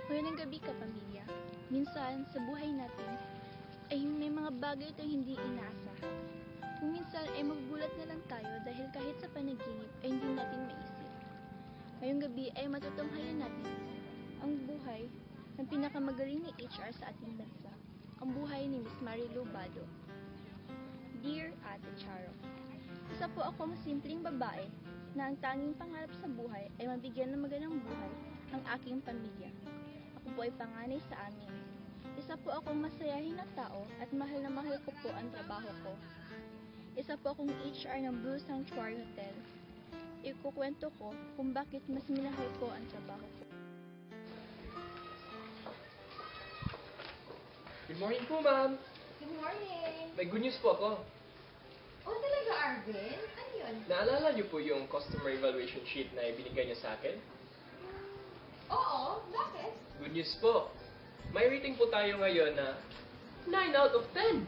Magandang gabi ka, pamilya. Minsan, sa buhay natin, ay may mga bagay tayong hindi inaasahan. Kung minsan ay magugulat na lang tayo dahil kahit sa panaginip ay hindi natin maisip. Ngayong gabi ay matutunghayan natin ang buhay ng pinakamagaling ni HR sa ating bansa. Ang buhay ni Miss Marilu Bado. Dear Ate Charo, isa po akong simpleng babae na ang tanging pangarap sa buhay ay mabigyan ng magandang buhay ang aking pamilya. Ako po ay panganay sa amin. Isa po akong masayahin na tao at mahal na mahal ko po ang trabaho ko. Isa po akong HR ng Blue Sanctuary Hotel. Ikukwento ko kung bakit mas minahal ko ang trabaho ko. Good morning po, ma'am. Good morning! May good news po ako. Oh, talaga, Arvin? Ano yun? Naalala niyo po yung customer evaluation sheet na ibinigay niyo sa akin? Oo, bakit? Good news po. May rating po tayo ngayon na 9 out of 10.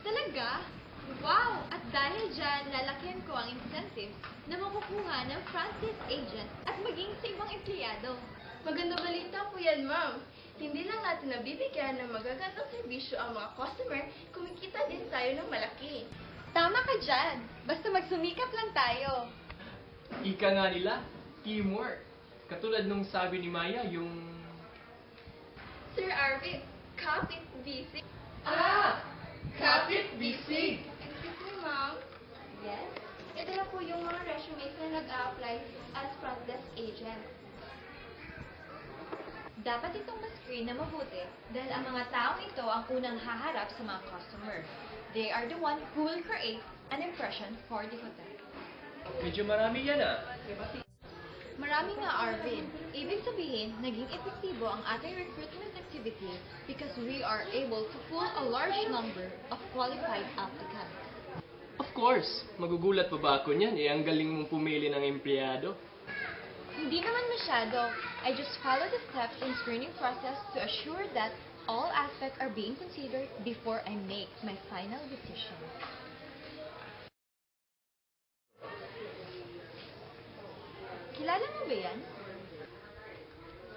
Talaga? Wow! At dahil dyan, lalakyan ko ang incentives na makukuha ng front desk agent at maging sa ibang empleyado. Maganda balita po yan, ma'am. Hindi lang natin nabibigyan ng magagandang serbisyo ang mga customer, kumikita din tayo ng malaki. Tama ka dyan! Basta magsumikap lang tayo. Ika nga nila, teamwork. Katulad nung sabi ni Maya, yung... Sir Arvin, kapit busy. Kapit bisig! Excuse me, ma'am. Yes? Ito na po yung mga resumes na nag-a-apply as front desk agent. Dapat itong ma-screen na mabuti dahil ang mga taong ito ang unang haharap sa mga customer. They are the one who will create an impression for the hotel. Medyo marami yan Marami nga, Arvin. Ibig sabihin, naging epektibo ang ating recruitment activity because we are able to pull a large number of qualified applicants. Of course, magugulat pa ba ako niyan? Ang galing mong pumili ng empleyado. Hindi naman masyado. I just follow the steps in screening process to assure that all aspects are being considered before I make my final decision. Kilala mo ba yan?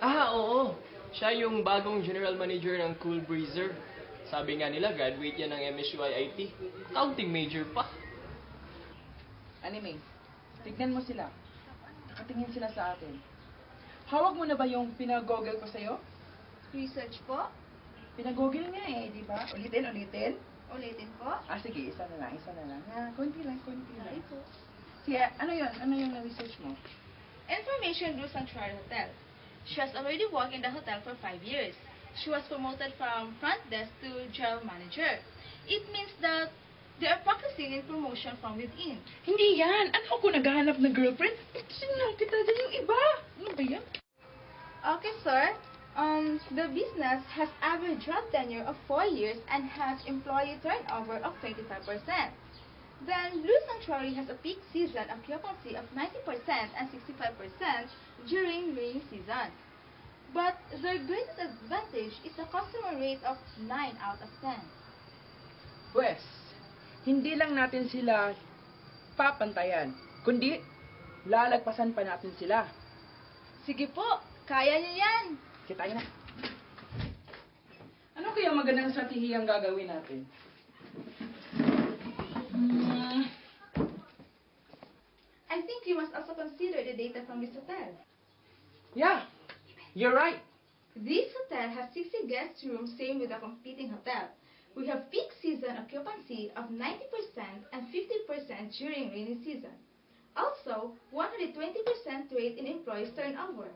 Oo. Siya yung bagong general manager ng Cool Breezer. Sabi nga nila, graduate yan ng MSUI IT. Accounting major pa. Anime, tignan mo sila. Nakatingin sila sa atin. Hawak mo na ba yung pinag-google ko sa'yo? Research po? Pinag-google nga di ba? Ulitin. Ulitin po? Sige, isa na lang. Konti lang. Ay po. Sige, ano yun? Ano yung na-research mo? Information Blue Sanctuary Hotel. She has already worked in the hotel for 5 years. She was promoted from front desk to general manager. It means that they are practicing in promotion from within. Hindi yan! Ano ako naghahanap ng girlfriend? Sino kita din yung iba? Ano ba yan? Okay, sir. The business has average job tenure of 4 years and has employee turnover of 25%. Then, Blue Sanctuary has a peak season occupancy of 90% and 65% during rainy season. But their greatest advantage is a customer rate of 9 out of 10. Pwes, hindi lang natin sila papantayan, kundi lalagpasan pa natin sila. Sige po, kaya niyo yan. Sige, tayo na. Ano kaya magandang stratehiyang gagawin natin? I think you must also consider the data from this hotel. Yeah, you're right. This hotel has 60 guest rooms, same with a competing hotel. We have peak season occupancy of 90% and 50% during rainy season. Also, 120% rate in employees turnover.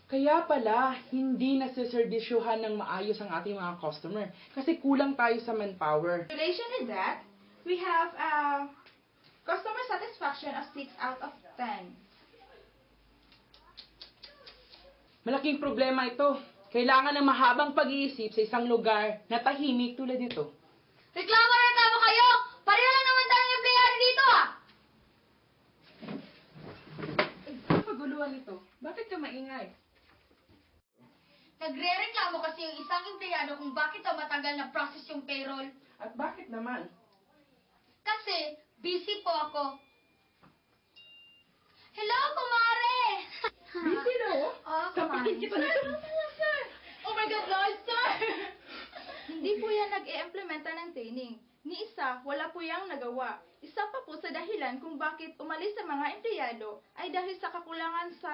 Kaya pala, hindi nasiserbisyuhan ng maayos ang ating mga customer kasi kulang tayo sa manpower. In relation to that, we have customer satisfaction of 6 out of 10. Malaking problema ito. Kailangan ng mahabang pag-iisip sa isang lugar na tahimik tulad nito. Reklamo kayo! Pareho lang naman tayong empleyado dito Ano paguluhan ito? Bakit ka maingay? Nagre-reklamo kasi yung isang empleyado kung bakit daw matagal na process yung payroll. At bakit naman? Kasi busy po ako. Hello, kumare! Busy daw? Oo, Kapakin kita na. my God, Lord, sir! Hindi po yan nag-i-implementa ng training. Ni isa, wala po yang nagawa. Isa pa po sa dahilan kung bakit umalis sa mga empleyado ay dahil sa kakulangan sa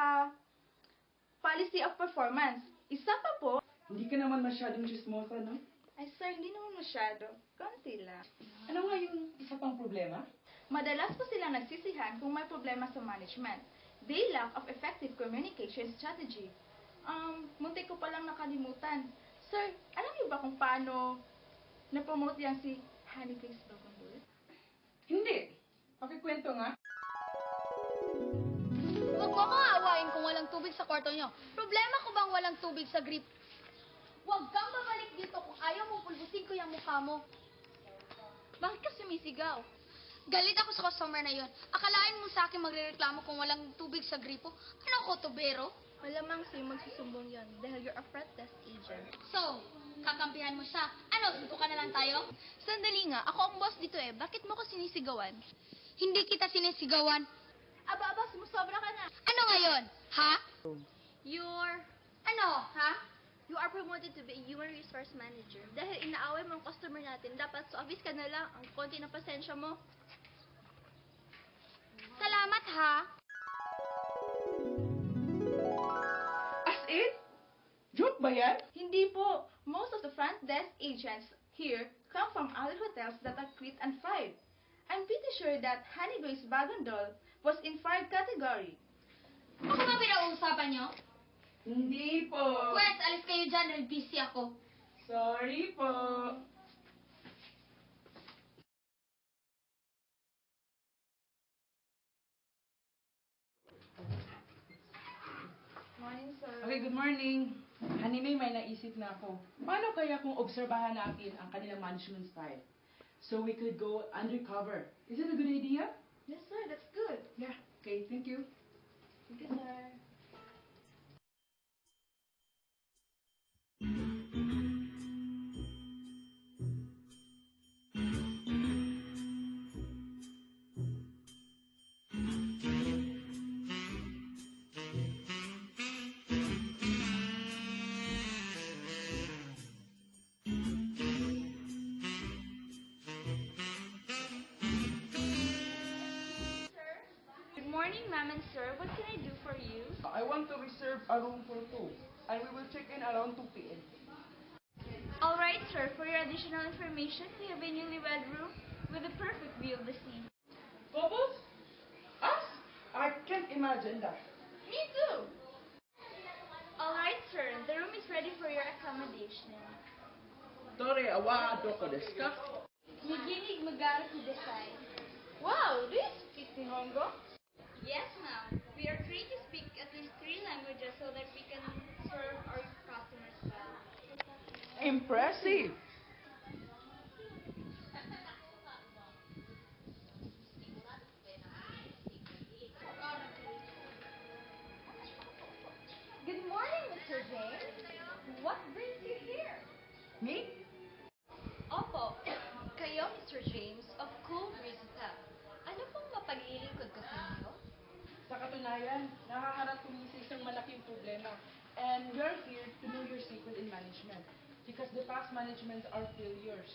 policy of performance. Isa pa po, Hindi ka naman masyadong chismosa, no? ay sir, hindi naman masyado. Konti lang. Ano nga yung isa pang problema? Madalas po silang nagsisihan kung may problema sa management. They lack of effective communication strategy. Muntik ko palang nakalimutan. Sir, alam niyo ba kung paano na-promote yan si Honeyface Bacondol? Hindi. Pakikwento nga. Huwag mo akong aawain kung walang tubig sa kwarto nyo. Problema ko bang walang tubig sa grip? Huwag kang babalik dito kung ayaw mong pulbusin ko yung mukha mo. Bakit ka sumisigaw? Galit ako sa customer na yon. Akalain mo sa akin magrereklamo kung walang tubig sa gripo? Ano ako, tubero? Malamang sa'yo magsusumbong yon dahil you're a front desk agent. So, kakampihan mo siya. Ano, suntukan na lang tayo? Sandali nga, ako ang boss dito eh. Bakit mo ko sinisigawan? Hindi kita sinisigawan. Aba, sumusobra ka na. Ano ngayon? Ha? Ano? Ha? You are promoted to be a human resource manager. Dahil inaaway mo ang customer natin, dapat sa office ka na lang. Ang konti ng pasensya mo. Salamat, ha? As in? Joke ba yan? Hindi po. Most of the front desk agents here come from other hotels that are quit and fired. I'm pretty sure that Honey Grace Bagondol was in fired category. Ano ba pinag-uusapan nyo? Hindi po. Pwes, alis kayo dyan dahil busy ako. Sorry po. Morning, sir. Okay, good morning. Hanime, may naisip na ako. Paano kaya kung obserbahan natin ang kanilang management style? So we could go undercover. Is it a good idea? Yes, sir. That's good. Yeah. Okay, thank you. Thank you, sir. Good morning, ma'am and sir. What can I do for you? I want to reserve a room for two. And we will check in around 2 p.m. All right, sir. For your additional information, we have a newlywed room with a perfect view of the sea. Bubbles? Us? I can't imagine that. Me too. All right, sir. The room is ready for your accommodation. Tore, awa doko desu ka? Niginig magaro kudasai. Wow, do you speak Nihongo? Yes, ma'am. We are trained to speak at least 3 languages so that we can serve our customers well. Impressive. Good morning, Mr. James. What brings you here? Me? Opo, kayo, Mr. James, of Cool Breeze Hotel. Ano pong mapaglilingkod ko sa inyo? Sa katunayan, nakaharap kami sa isang malaking problema. And we're here to know your secret in management. Because the past managements are failures.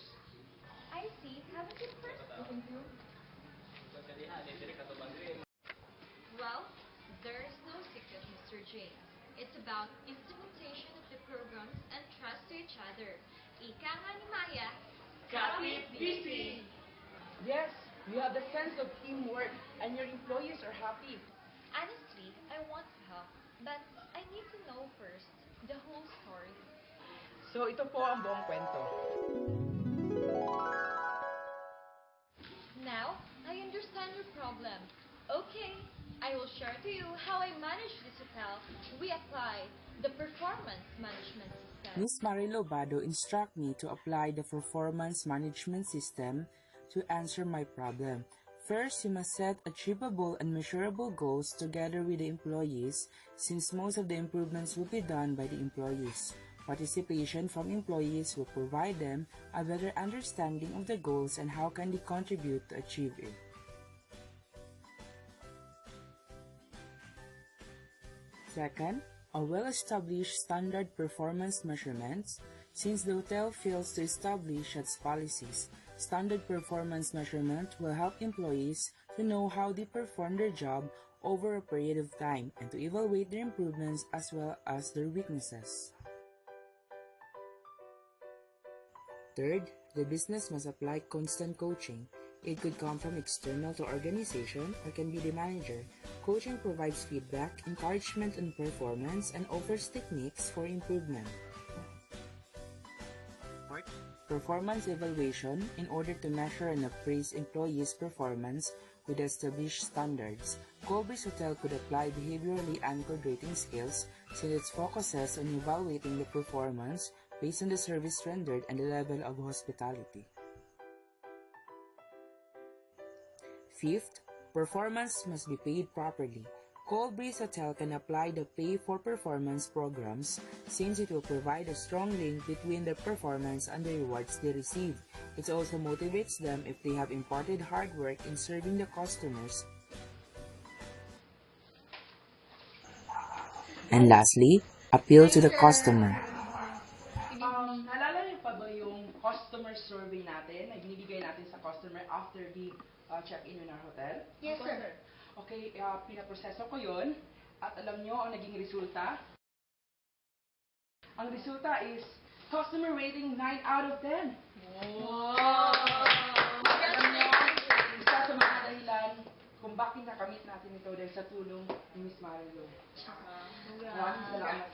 I see. Have a good first. Thank you. Well, there's no secret, Mr. James. It's about implementation of the programs and trust to each other. Ika nga ni Maya, kapit busy. Yes, you have the sense of teamwork and your employees are happy. Honestly, I want to help, but I need to know first the whole story. So ito po ang buong kwento. Now, I understand your problem. Okay, I will share to you how I manage this hotel. We apply the performance management system. Miss Marilo Bado instruct me to apply the performance management system to answer my problem. First, you must set achievable and measurable goals together with the employees, since most of the improvements will be done by the employees. Participation from employees will provide them a better understanding of the goals and how can they contribute to achieve it. Second, a well-established standard performance measurements. Since the hotel fails to establish its policies, standard performance measurement will help employees to know how they perform their job over a period of time and to evaluate their improvements as well as their weaknesses. Third, the business must apply constant coaching. It could come from external to organization or can be the manager. Coaching provides feedback, encouragement on performance, and offers techniques for improvement. Fourth, performance evaluation in order to measure and appraise employees' performance with established standards. Colbreeze Hotel could apply behaviorally anchored rating scales since it focuses on evaluating the performance based on the service rendered and the level of hospitality. Fifth, performance must be paid properly. Colbreeze Hotel can apply the Pay for Performance programs since it will provide a strong link between their performance and the rewards they receive. It also motivates them if they have imparted hard work in serving the customers. And lastly, appeal to the customer. Naalala niyo pa ba yung customer survey natin na binibigay natin sa customer after the check-in in our hotel? Yes, sir. Okay, pinaproseso ko yun at alam niyo ang naging resulta? Ang resulta is customer rating 9 out of 10. Alam niyo, isa sa mga dahilan kung bakit nakamit natin ito dahil sa tulong ni Miss Marilu. Maraming salamat.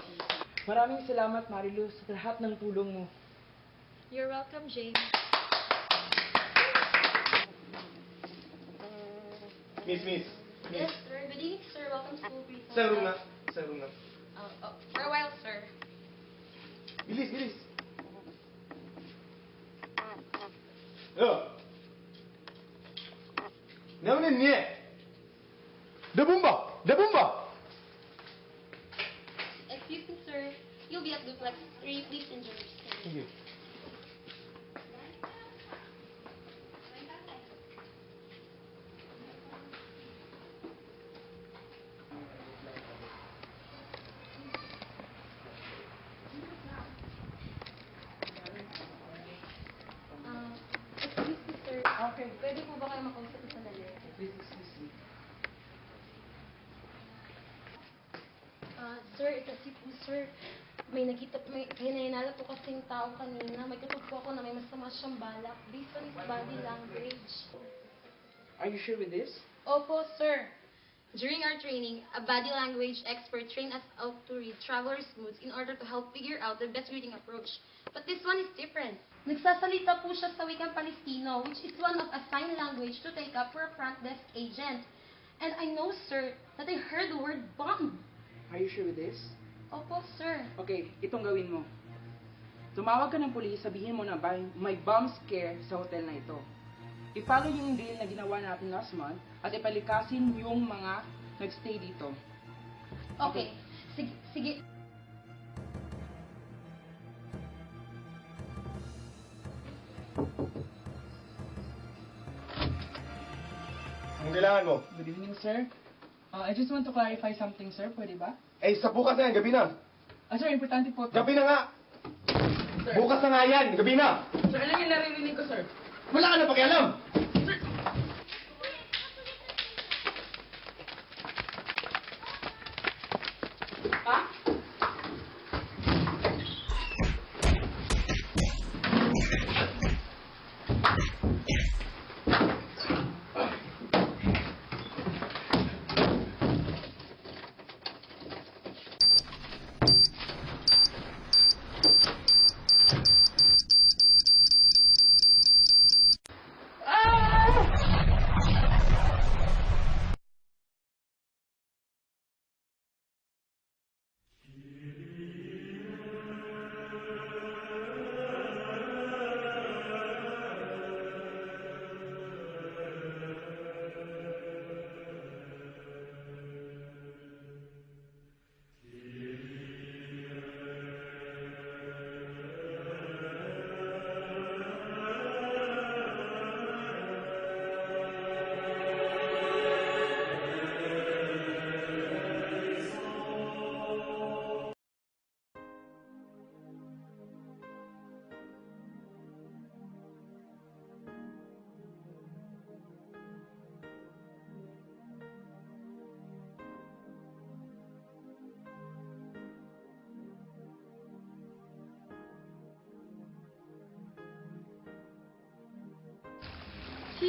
Maraming salamat, Marilu, sa lahat ng tulong mo. You're welcome, James. Miss. Yes, sir. Good evening, sir. Welcome to Colbreeze. Sa room na. For a while, sir. Bilis. Naman niya. Da bomba. Excuse me, sir. You'll be at duplex 3. Please enjoy your stay. Thank you. Excuse me, sir. Okay, Pwede po ba kayo makausap sa sandali? please excuse me. Sir, kasi po, sir, may hinahinalat po kasing tao kanina. May katog po ako na may masama siyang balak based on his body language. Are you sure with this? Opo, sir. During our training, a body language expert trained us how to read travelers' moods in order to help figure out the best reading approach. But this one is different. Nagsasalita po siya sa wikang Palestino, which is one of a sign language to take up for a front desk agent. And I know, sir, that I heard the word bomb. Are you sure with this? Opo, sir. Okay, itong gawin mo. Tumawag ka ng pulis, sabihin mo na may bomb scare sa hotel na ito. I-follow yung deal na ginawa natin last month at ipalikasin yung mga nagstay dito. Okay. Sige. Anong kailangan mo? Good evening, sir. I just want to clarify something, sir. Pwede ba? Sa bukas na yan, gabi na. Sir, importante po. Gabi na nga. Bukas na nga yan, gabi na. Sir, alam yung naririnig ko, sir. Wala ka na pakialam. Ha? Ah!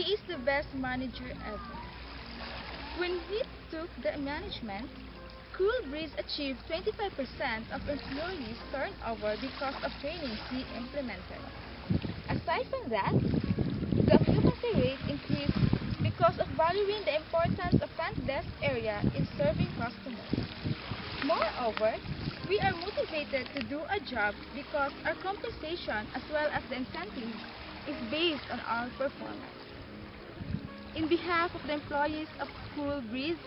he is the best manager ever. When he took the management, Cool Breeze achieved 25% of employees turnover because of training he implemented. Aside from that, the occupancy rate increased because of valuing the importance of front desk area in serving customers. Moreover, we are motivated to do a job because our compensation as well as the incentives is based on our performance. In behalf of the employees of Cool Breeze,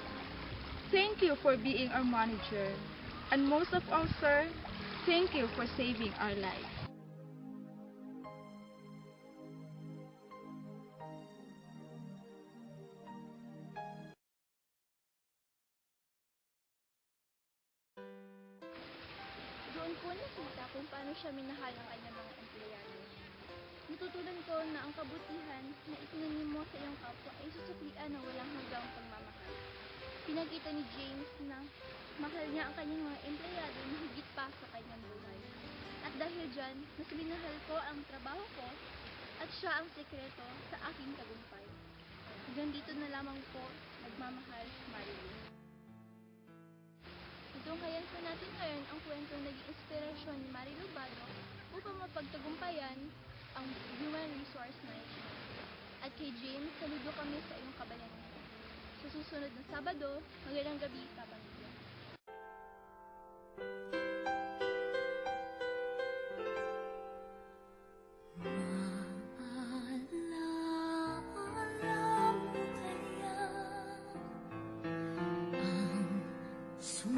thank you for being our manager. And most of all, sir, thank you for saving our lives. Doon ko nakita kung paano siya minahal ang kanyang mga empleyado. Natutunan ko na ang kabutihan na itinanim mo sa iyong kapwa ay susuklian ng walang hanggang pagmamahal. Pinakita ni James na mahal niya ang kanyang mga empleyado na higit pa sa kanyang buhay. At dahil dyan, mas minahal ko ang trabaho ko at siya ang sekreto sa aking tagumpay. Hanggang dito na lamang po, nagmamahal, Marilu. Tunghayan po natin ngayon ang kwentong naging inspirasyon ni Marilu Bado upang mapagtagumpayan ang Human Resource Management. At kay James, saludo kami sa iyong kabayanihan. Sa susunod na Sabado, magandang gabi, kapamilya. Maalam kaya ang